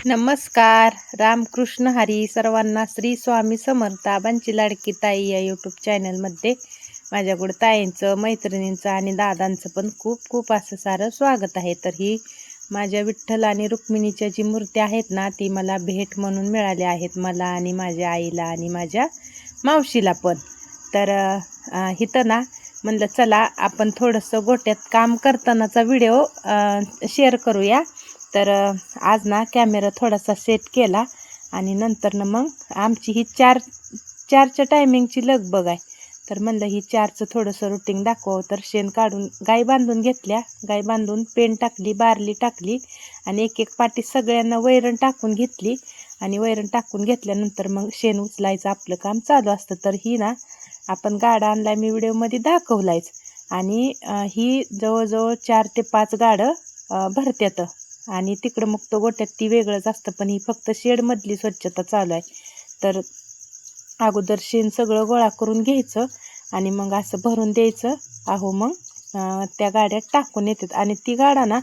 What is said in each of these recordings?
नमस्कार. रामकृष्ण हरी. सर्वांना श्री स्वामी समर्थ. आबांची लाडकी ताई या यूट्यूब चॅनलमध्ये माझ्याकडं ताईंचं, मैत्रिणींचं आणि दादांचं पण खूप खूप असं सारं स्वागत आहे. तर ही माझ्या विठ्ठल आणि रुक्मिणीच्या जी मूर्त्या आहेत ना, ती मला भेट म्हणून मिळाल्या आहेत, मला आणि माझ्या आईला आणि माझ्या मावशीला पण. तर इथं ना म्हणलं चला आपण थोडंसं गोट्यात काम करतानाचा व्हिडिओ शेअर करूया. तर आज ना कॅमेरा थोडासा सेट केला आणि नंतर ना मग आमची ही चारच्या टायमिंगची लगबग आहे. तर म्हणलं ही चारचं थोडंसं रुटीन दाखवावं. तर शेण काढून गाय बांधून घेतल्या, गाय बांधून पेंड टाकली, बारली टाकली आणि एक एक पाटी सगळ्यांना वैरण टाकून घेतली आणि वैरण टाकून घेतल्यानंतर मग शेण उचलायचं आपलं काम चालू असतं. तर ही ना आपण गाडा आणलाय, मी व्हिडिओमध्ये दाखवलायच. आणि ही जवळजवळ 4 ते 5 गाडं भरत्यात आणि तिकडं मग तो गोट्यात ती वेगळंच असतं. पण ही फक्त शेडमधली स्वच्छता चालू आहे. तर अगोदर शेण सगळं गोळा करून घ्यायचं आणि मग असं भरून द्यायचं. मग त्या गाड्यात टाकून येतात आणि ती गाडा ना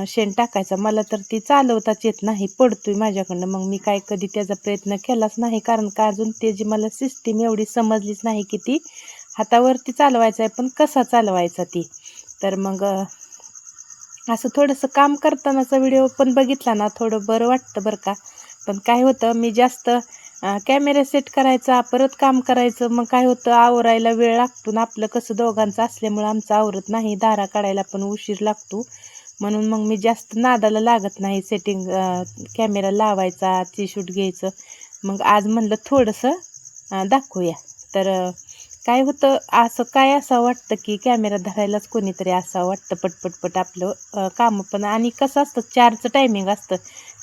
शेण टाकायचा. मला तर ती चालवताच येत नाही, पडतोय माझ्याकडनं. मग मी काय कधी त्याचा प्रयत्न केलाच नाही, कारण का अजून त्याची मला सिस्टीम एवढी समजलीच नाही की ती हातावरती चालवायचा आहे, पण कसा चालवायचा ती. तर मग असं थोडंसं काम करतानाचा व्हिडिओ पण बघितला ना, थोडं बरं वाटतं बरं का. पण काय होतं, मी जास्त कॅमेरा सेट करायचा, परत काम करायचं, मग काय होतं आवरायला वेळ लागतो ना. आपलं कसं दोघांचं असल्यामुळं आमचं आवरत नाही, दारा काढायला पण उशीर लागतो. म्हणून मग मी जास्त नादाला लागत नाही. सेटिंग कॅमेरा लावायचा, ती शूट घ्यायचं. मग आज म्हणलं थोडंसं दाखवूया. तर काय होतं, असं काय असं वाटतं की कॅमेरा धरायलाच कोणीतरी असं वाटतं, पटपट आपलं कामं पण. आणि कसं असतं, 4चं टायमिंग असतं.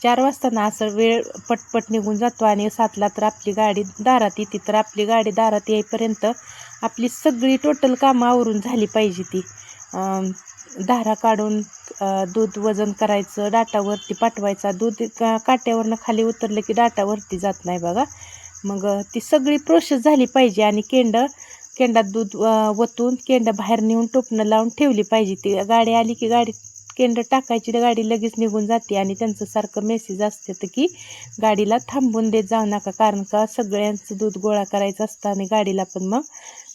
4 वाजता ना असं वेळ पटपट निघून जातो आणि 7ला तर आपली गाडी दारात येते. तर आपली गाडी दारात येईपर्यंत आपली सगळी टोटल कामं आवरून झाली पाहिजे. ती धारा काढून दूध वजन करायचं, डाटावरती पाठवायचा. दूध काट्यावरनं खाली उतरलं की डाटावरती जात नाही बघा. मग ती सगळी प्रोसेस झाली पाहिजे. आणि केंडात दूध वतून केंड बाहेर नेऊन टोपणं लावून ठेवली पाहिजे. ती गाडी आली की केंड टाकायची, गाडी लगेच निघून जाते. आणि त्यांचं सारखं मेसेज असते तर की गाडीला थांबून देत जाऊ नका, कारण का सगळ्यांचं दूध गोळा करायचं असतं आणि गाडीला पण मग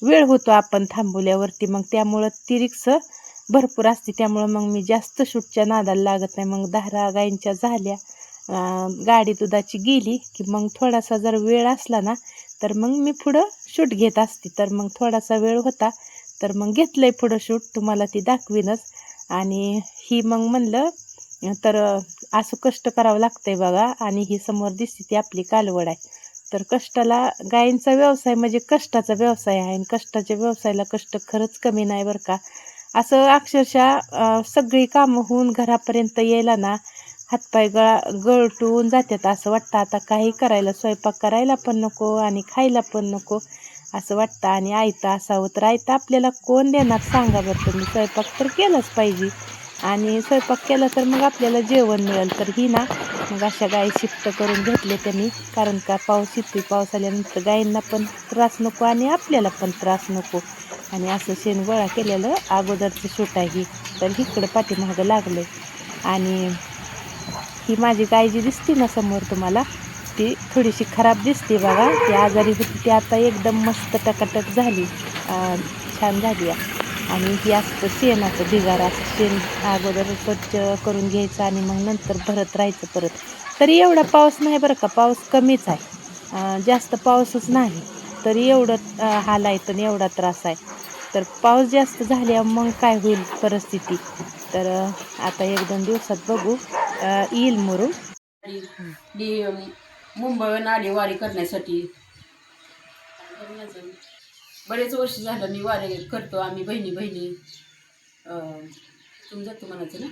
वेळ होतो आपण थांबवल्यावरती. मग त्यामुळं ती रिक्स भरपूर असते. त्यामुळं मग मी जास्त शूटच्या नादाला लागत नाही. मग 10 गायींच्या झाल्या, गाडी दुधाची गेली की मग थोडासा जर वेळ असला ना, तर मग मी पुढं शूट घेत असते. तर मग थोडासा वेळ होता तर मग घेतलंय पुढं शूट, तुम्हाला ती दाखवीनच. आणि ही मग म्हणलं तर असं कष्ट करावं लागतंय बघा. आणि ही समोर दिसते ती आपली कालवड आहे. तर कष्टाला, गायींचा व्यवसाय म्हणजे कष्टाचा व्यवसाय आहे आणि कष्टाच्या व्यवसायाला कष्ट खरंच कमी नाही बरं का. असं अक्षरशः सगळी कामं होऊन घरापर्यंत यायला ना हातपाय गळटून जातात. असं वाटतं आता काही करायला, स्वयंपाक करायला पण नको आणि खायला पण नको असं वाटतं. आणि आयतं असावं तर आयतं आपल्याला कोण देणार सांगा बरं तुम्ही. स्वयंपाक तर केलाच पाहिजे आणि स्वयंपाक केला तर मग आपल्याला जेवण मिळेल. तर ही ना मग अशा गाई शिफ्ट करून घेतले त्यांनी, कारण का पाऊस येतोय. पाऊस आल्यानंतर गायींना पण त्रास नको आणि आपल्याला पण त्रास नको. आणि असं शेण गोळा केलेलं अगोदरचं शूट आहे ही. तर इकडं पाठीमागं लागलंय. आणि ही माझी गाय जी दिसते ना समोर तुम्हाला, ती थोडीशी खराब दिसते बघा. ती आजारी होती, ती आता एकदम मस्त टकाटक झाली, छान झाली आहे. आणि ही असतं शेणाचं ढिगार. असं शेण अगोदर स्वच्छ करून घ्यायचं आणि मग नंतर भरत राहायचं परत. तरी एवढा पाऊस नाही बरं का, पाऊस कमीच आहे. जास्त पाऊसच नाही तरी एवढं हाल आहेत आणि एवढा त्रास आहे. तर पाऊस जास्त झाल्यावर मग काय होईल परिस्थिती. तर आता 1-2 दिवसात बघू, येईल मुरुम. मी मुंबईहून आली वारी करण्यासाठी. बरेच वर्ष झालं मी वारी करतो. आम्ही बहिणी तुम्ही जातो म्हणायचं ना.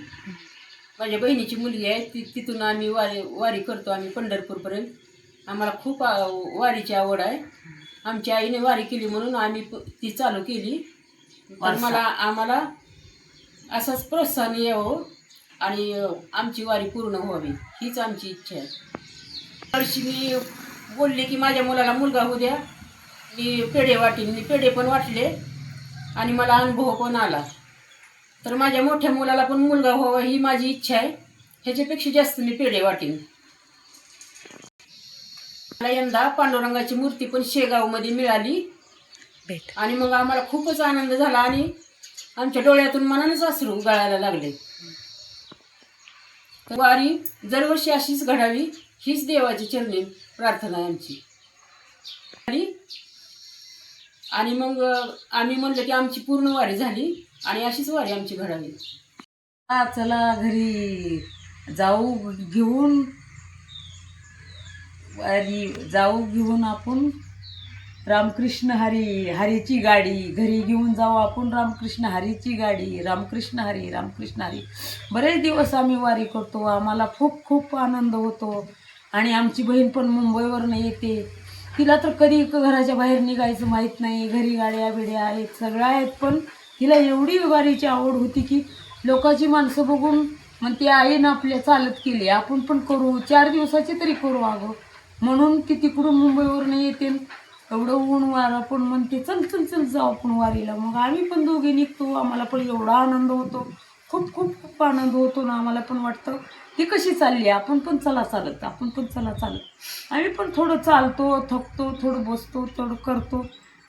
माझ्या बहिणीची मुलगी आहे, तिथून आम्ही वारी करतो. आम्ही पंढरपूरपर्यंत. आम्हाला खूप वारीची आवड आहे. आमच्या आईने वारी केली म्हणून आम्ही ती चालू केली. तर आम्हाला असंच प्रोत्साहन यावं आणि आमची वारी पूर्ण व्हावी, हीच आमची इच्छा आहे. वर्षी मी बोलले की माझ्या मुलाला मुलगा होऊ द्या, मी पेढे वाटीन. मी पेढे पण वाटले आणि मला अनुभव पण आला. तर माझ्या मोठ्या मुलाला पण मुलगा व्हावा ही माझी इच्छा आहे. ह्याच्यापेक्षा जास्त मी पेढे वाटीन. मला यंदा पांडुरंगाची मूर्ती पण शेगावमध्ये मिळाली भेट. आणि मग आम्हाला खूपच आनंद झाला आणि आमच्या डोळ्यातून मनानेच अश्रू गळायला लागले. तर वारी दरवर्षी अशीच घडावी हीच देवाची चरणी प्रार्थना आहे आमची. आणि मग आम्ही म्हणलं की आमची पूर्ण वारी झाली आणि अशीच वारी आमची घडावी. चला घरी जाऊ घेऊन वारी जाऊ घेऊन आपण रामकृष्ण हरी हरीची गाडी घरी घेऊन जाऊ आपण रामकृष्ण हरीची गाडी रामकृष्ण हरी. बरेच दिवस आम्ही वारी करतो. आम्हाला खूप खूप आनंद होतो. आणि आमची बहीण पण मुंबईवरनं येते. तिला तर कधी घराच्या बाहेर निघायचं माहीत नाही. घरी गाड्या बिड्या आहेत सगळ्या आहेत, पण तिला एवढी वारीची आवड होती की लोकांची माणसं बघून म्हणते आईनं आपल्या चालत केली, आपण पण करू, 4 दिवसाची तरी करू अगं. म्हणून ती तिकडून मुंबईवरनं येते. एवढं ऊन वारा पण म्हणते चल चल चल जाऊ आपण वारीला. मग आम्ही पण दोघे निघतो. आम्हाला पण एवढा आनंद होतो, खूप खूप खूप आनंद होतो ना. आम्हाला पण वाटतं ती कशी चालली, आपण पण चला चालत, आपण पण चला चालत. आम्ही पण थोडं चालतो, थकतो, थोडं बसतो, थोडं करतो.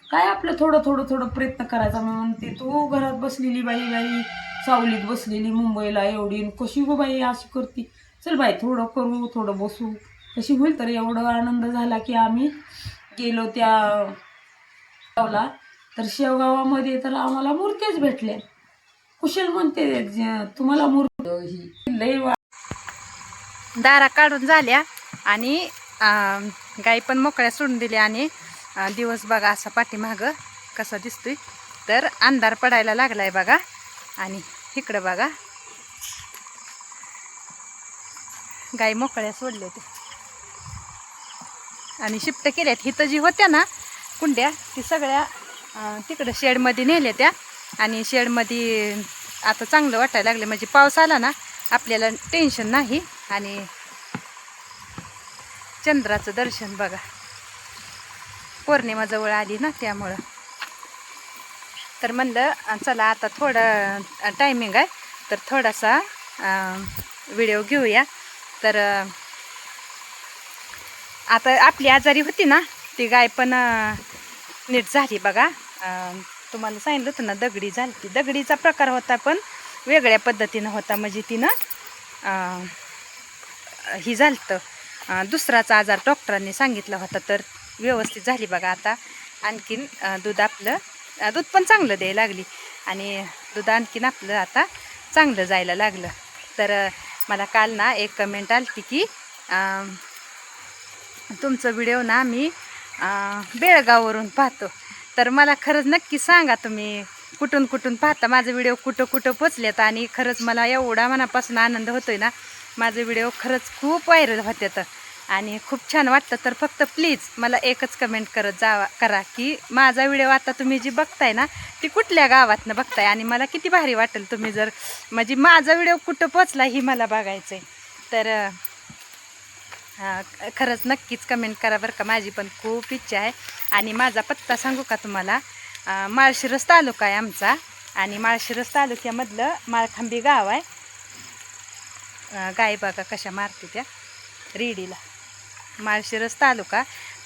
काय आपलं थोडं थोडं थोडं प्रयत्न करायचा. मी म्हणते तो घरात बसलेली बाई सावलीत बसलेली मुंबईला एवढी कशी गो बाई अशी करते. चल बाई थोडं करू, थोडं बसू, कशी होईल. तर एवढा आनंद झाला की आम्ही गेलो त्या गावाला. तर शेवगावामध्ये तर आम्हाला मूर्त्याच भेटल्या. कुशल म्हणते तुम्हाला मूर्ती ही लय दारा काढून झाल्या आणि गाई पण मोकळ्या सोडून दिल्या. आणि दिवस बघा असा पाठीमागं कसा दिसतोय. तर अंधार पडायला लागलाय बघा. आणि इकडं बघा गाई मोकळ्या सोडल्या ते आणि शिफ्ट केल्यात. हिथं जी होत्या ना कुंड्या ती सगळ्या तिकडं शेडमध्ये नेल्या त्या. आणि शेडमध्ये आता चांगलं वाटायला लागलं, म्हणजे पाऊस आला ना आपल्याला टेन्शन नाही. आणि चंद्राचं दर्शन बघा, पौर्णिमा जवळ आली ना त्यामुळं. तर म्हणलं चला आता थोडं टायमिंग आहे तर थोडासा व्हिडिओ घेऊया. तर आता आपली आजारी होती ना ती गाय पण नीट झाली बघा. तुम्हाला सांगितलं होतं ना दगडी झाली. ती दगडीचा प्रकार होता पण वेगळ्या पद्धतीनं होता. म्हणजे तिनं ही झालं दुसराच आजार डॉक्टरांनी सांगितला होता. तर व्यवस्थित झाली बघा. आता आणखीन दूध आपलं दूध पण चांगलं द्यायला लागली आणि दूध आणखीन आपलं आता चांगलं जायला लागलं. तर मला काल ना एक कमेंट आली की तुमचं व्हिडिओ ना मी बेळगाववरून पाहतो. तर मला खरंच नक्की सांगा तुम्ही कुठून कुठून पाहता, माझे व्हिडिओ कुठं कुठं पोचलेत. आणि खरंच मला एवढा मनापासून आनंद होतोय ना. माझे व्हिडिओ खरंच खूप व्हायरल होतात आणि खूप छान वाटतं. तर फक्त प्लीज मला एकच कमेंट करत करा की माझा व्हिडिओ आता तुम्ही जी बघताय ना ती कुठल्या गावातनं बघताय आणि मला किती भारी वाटेल तुम्ही जर म्हणजे माझा व्हिडिओ कुठं पोचला ही मला बघायचं आहे. तर खरंच नक्कीच कमेंट करा बरं का. माझी पण खूप इच्छा आहे. आणि माझा पत्ता सांगू का तुम्हाला, माळशिरस तालुका आहे आमचा. आणि माळशिरस तालुक्यामधलं माळखांबी गाव आहे. गाय बघा कशा मारते त्या रेडीला.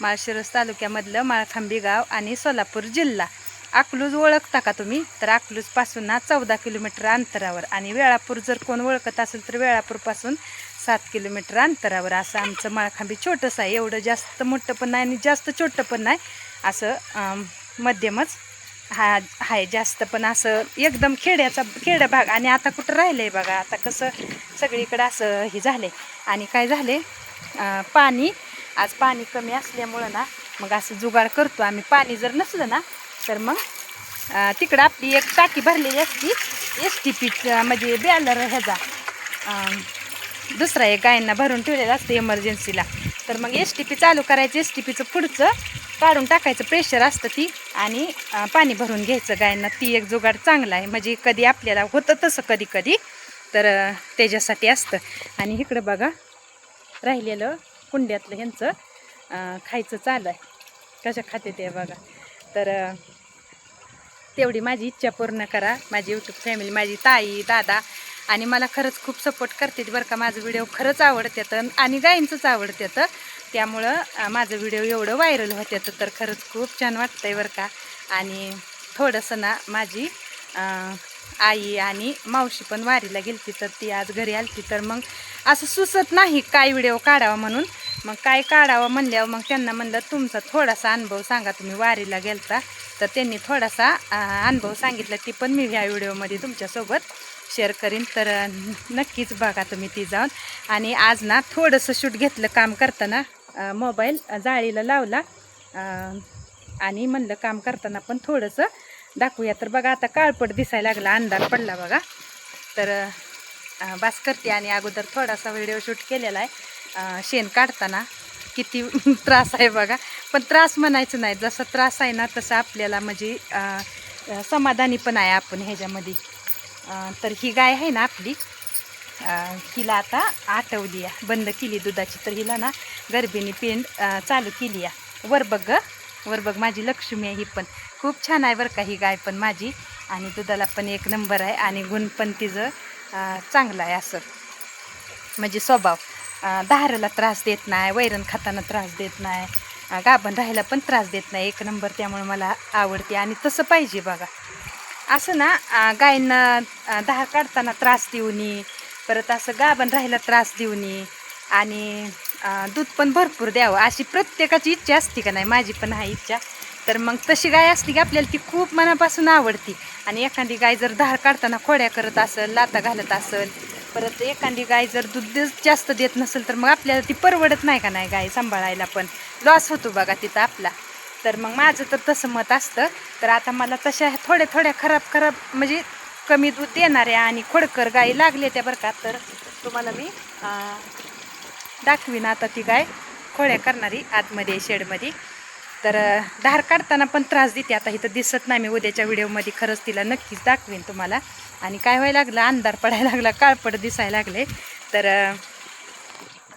माळशिरस तालुक्यामधलं माळखांबी गाव आणि सोलापूर जिल्हा. अकलूज ओळखता का तुम्ही? तर अकलूजपासून ना 14 किलोमीटर अंतरावर. आणि वेळापूर जर कोण ओळखत असेल तर वेळापूरपासून 7 किलोमीटर अंतरावर असं आमचं माळखांबी छोटंसं आहे. एवढं जास्त मोठं पण नाही आणि जास्त छोटं पण नाही, असं मध्यमच आहे. जास्त पण असं एकदम खेड्या भाग. आणि आता कुठं राहिलं आहे बघा. आता कसं सगळीकडं असं हे झालं आहे. आणि काय झाले आज पाणी कमी असल्यामुळं ना मग असं जुगाड करतो आम्ही. पाणी जर नसलं ना तर मग तिकडं आपली एक टाकी भरलेली असती STP म्हणजे बॅलर ह्याचा दुसरा एक गायांना भरून ठेवलेलं असतं इमर्जन्सीला. तर मग STP चालू करायचं, STPचं पुढचं काढून टाकायचं, प्रेशर असतं ती, आणि पाणी भरून घ्यायचं गायांना. ती एक जुगाड चांगला आहे. म्हणजे कधी आपल्याला होतं तसं कधी कधी तर त्याच्यासाठी असतं. आणि इकडं बघा राहिलेलं कुंड्यातलं ह्यांचं खायचं चालू आहे. कशा खाते ते बघा. तर तेवढी माझी इच्छा पूर्ण करा. माझी यूट्यूब फॅमिली, माझी ताई दादा आणि मला खरंच खूप सपोर्ट करते बरं का. माझं व्हिडिओ खरंच आवडतात आणि गायींचंच आवडतात, त्यामुळं माझं व्हिडिओ एवढं व्हायरल होत्यात तर खरंच खूप छान वाटतंय बरं का. आणि थोडंसं ना माझी आई आणि मावशी पण वारीला गेलती तर ती आज घरी आलती, तर मग असं सुचत नाही काय व्हिडिओ काढावा म्हणून. मग काय काढावं म्हणल्यावर मग त्यांना म्हणलं तुमचा थोडासा अनुभव सांगा, तुम्ही वारीला गेलता. तर त्यांनी थोडासा अनुभव सांगितला, ती पण मी ह्या व्हिडिओमध्ये तुमच्यासोबत शेअर करीन. तर नक्कीच बघा तुम्ही ती जाऊन. आणि आज ना थोडंसं शूट घेतलं काम करताना, मोबाईल जाळीला लावला आणि म्हणलं काम करताना पण थोडंसं दाखवूया. तर बघा आता काळपट दिसायला लागला, अंधार पडला बघा. तर बस करते. आणि अगोदर थोडासा व्हिडिओ शूट केलेला आहे शेण काढताना. किती त्रास आहे बघा, पण त्रास म्हणायचं नाही, जसा त्रास आहे ना तसं आपल्याला म्हणजे समाधानी पण आहे आपण ह्याच्यामध्ये. तर ही गाय आहे ना आपली, हिला आता आटवली आहे, बंद केली दुधाची. तर हिला ना गर्भिणी पेंड चालू केली आहे. वर बघ माझी लक्ष्मी आहे, ही पण खूप छान आहे बरं का ही गाय पण माझी. आणि दुधाला पण एक नंबर आहे आणि गुण पण तिचं चांगलं आहे. असं म्हणजे स्वभाव, धाराला त्रास देत नाही, वैरण खाताना त्रास देत नाही, गाभण राहायला पण त्रास देत नाही, एक नंबर. त्यामुळे मला आवडते आणि तसं पाहिजे बघा. असं ना गायींना धार काढताना त्रास देऊ नये, परत असं गाभण राहायला त्रास देऊ नये आणि दूध पण भरपूर द्यावं अशी प्रत्येकाची इच्छा असते का नाही, माझी पण आहे इच्छा. तर मग तशी गाय असली की आपल्याला ती खूप मनापासून आवडती. आणि एखादी गाय जर धार काढताना खोड्या करत असेल, लाता घालत असेल, परत एखादी गाय जर दूध जास्त देत नसेल तर मग आपल्याला ती परवडत नाही का नाही, गाय सांभाळायला पण लॉस होतो बघा तिथं आपला. तर मग माझं तर तसं मत असतं. तर आता मला तशा थोड्या खराब म्हणजे कमी दूध देणाऱ्या आणि खोडकर गायी लागल्या त्या बरं का. तर तुम्हाला मी दाखवीन आता ती गाय खोड्या करणारी आतमध्ये शेडमध्ये. तर धार काढताना पण त्रास देते. आता इथं दिसत नाही, मी उद्याच्या व्हिडिओमध्ये खरंच तिला नक्कीच दाखवीन तुम्हाला. आणि काय व्हायला लागलं, अंधार पडायला लागला, काळपट दिसायला लागले. तर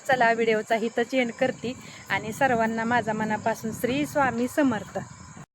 चला व्हिडिओचा इथंच एंड करते आणि सर्वांना माझा मनापासून श्री स्वामी समर्थ.